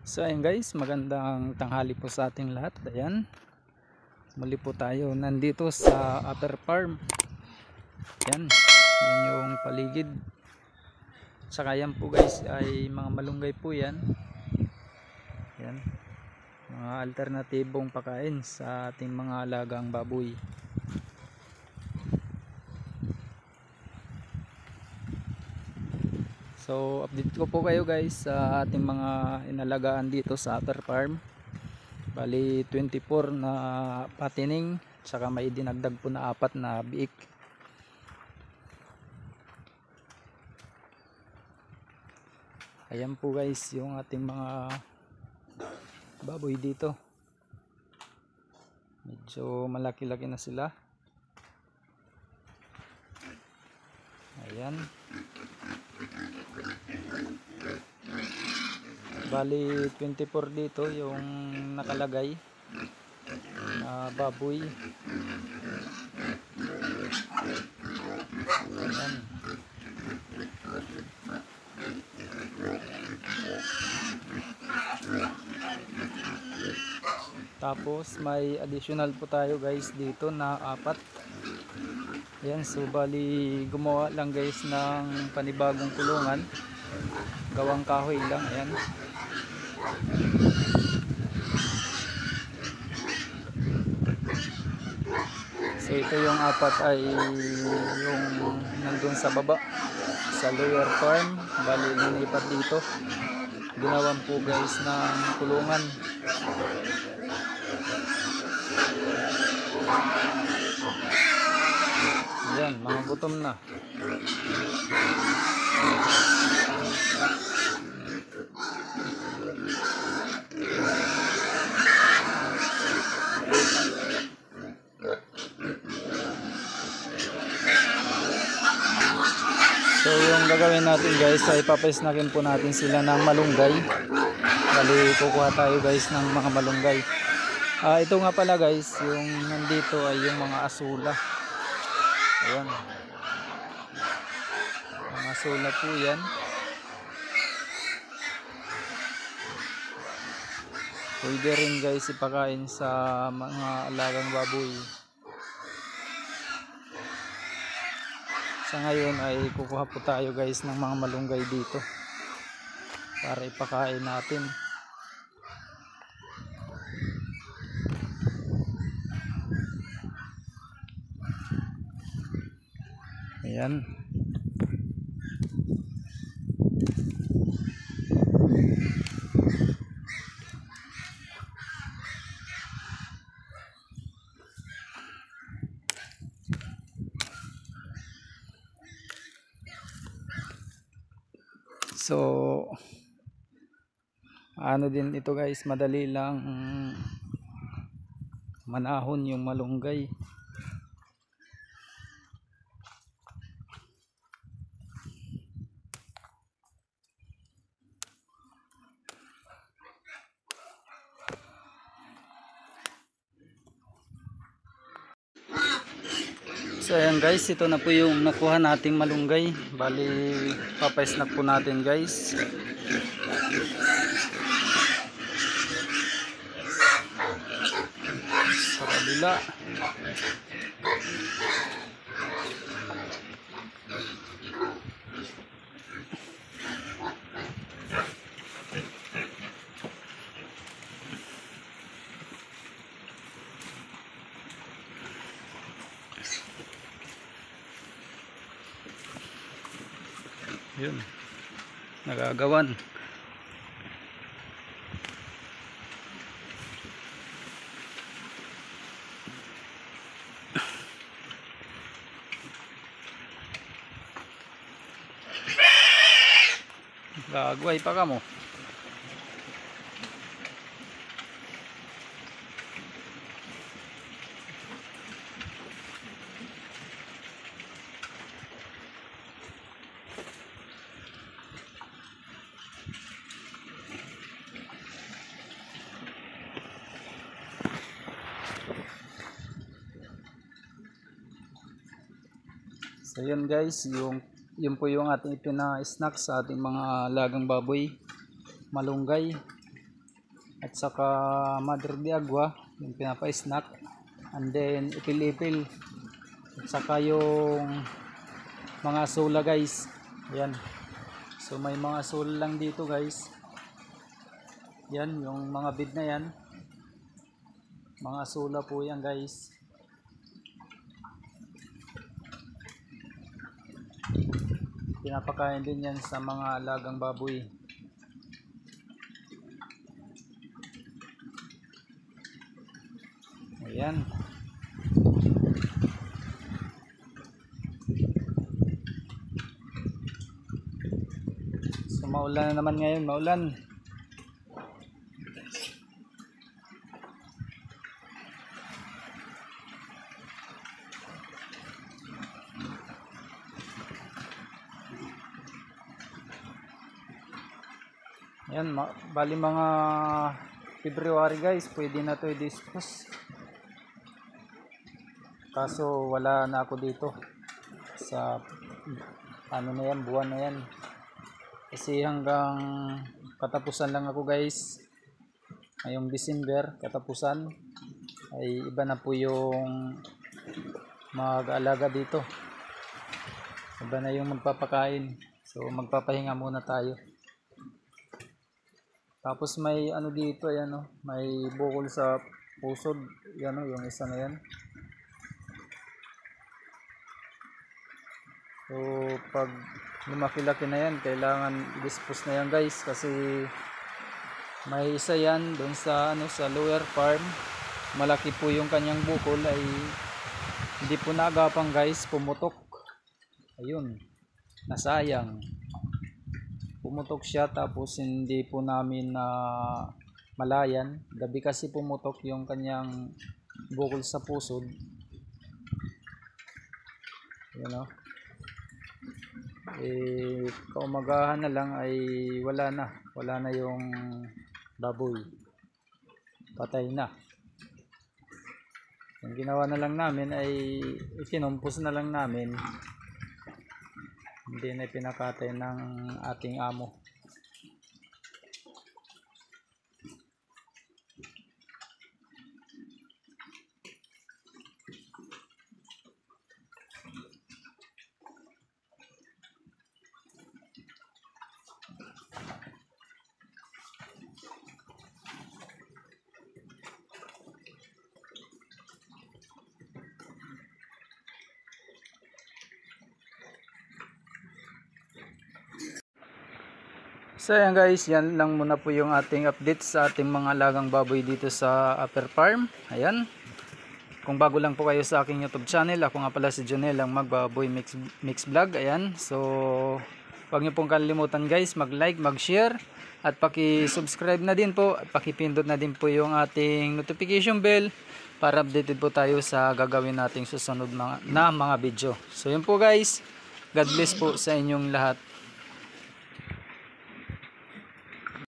So ayun guys, magandang tanghali po sa ating lahat. Ayan, muli po tayo nandito sa Upper Farm. Ayan, yan yung paligid. Saka yan po guys ay mga malunggay po yan. Ayan, mga alternatibong pakain sa ating mga alagang baboy. So update ko po kayo guys sa ating mga inalagaan dito sa Upper Farm. Bali 24 na patining, saka may dinagdag po na 4 na biik. Ayan po guys yung ating mga baboy dito. Medyo malaki-laki na sila. Ayan. Bali 24 dito yung nakalagay na baboy. Ayan. Tapos may additional po tayo guys dito na 4. Ayan, so bali gumawa lang guys ng panibagong kulungan. Gawang kahoy lang, ayan. So ito yung 4 ay yung nandun sa baba sa lower farm. Bali linipat dito. Ginawan po guys ng kulungan. Ayan, mga gutom na. So yung gagawin natin guys ay papasnakin po natin sila ng malunggay. Bali kukuha tayo guys ng mga malunggay. Ito nga pala guys, yung nandito ay yung mga asula. Ayan, mga asula po yan. Pwede rin guys ipakain sa mga alagang baboy. Sa ngayon ay kukuha po tayo guys ng mga malunggay dito para ipakain natin. Ayan. So ano din ito guys, madali lang manahon yung malunggay. So ayan guys, ito na po yung nakuha nating malunggay. Bali papasnak po natin guys. Sa kabila. Yun, nagagawan. Gagaway pa ka mo. So yun guys, yun po yung ating ipina-snack sa ating mga lagang baboy, malunggay. at saka Madre de Agua, yung pinapa-snack, and then ipil-ipil, at saka yung mga sula guys. Ayan, so may mga sula lang dito guys. Yan yung mga bid na yan, mga sula po yan guys. Pinapakain din yan sa mga alagang baboy. Ayan. So maulan na naman ngayon, maulan. Ayan, bali mga February guys, pwede na to i-dispose. Kaso wala na ako dito sa ano na yan, buwan na yan. Kasi hanggang katapusan lang ako guys. Ngayong December, katapusan, ay iba na po yung mag-alaga dito. Iba na yung magpapakain. So magpapahinga muna tayo. Tapos may ano dito, ayan o, may bukol sa pusod, yan o, yung isa na yan. So pag lumaki-laki na yan, kailangan dispose na yan guys, kasi may isa yan doon sa ano, sa lower farm. Malaki po yung kanyang bukol, ay hindi po naagapang guys, pumutok. Ayun, nasayang. Pumutok siya, tapos hindi po namin na malayan. Gabi kasi pumutok yung kanyang bukol sa pusod. Yan o. Kaumagahan na lang ay wala na yung baboy. Patay na. Ang ginawa na lang namin ay ikinumpos na lang namin. Hindi na pinakatay ng ating amo. So ayan guys, yan lang muna po yung ating update sa ating mga alagang baboy dito sa Upper Farm. Ayan. Kung bago lang po kayo sa aking YouTube channel, ako nga pala si Jonel, ang Magbaboy Mix Vlog. Ayan. So huwag niyo pong kalimutan guys, mag-like, mag-share, at paki-subscribe na din po, at paki-pindot na din po yung ating notification bell para updated po tayo sa gagawin nating susunod na mga video. So yun po guys. God bless po sa inyong lahat.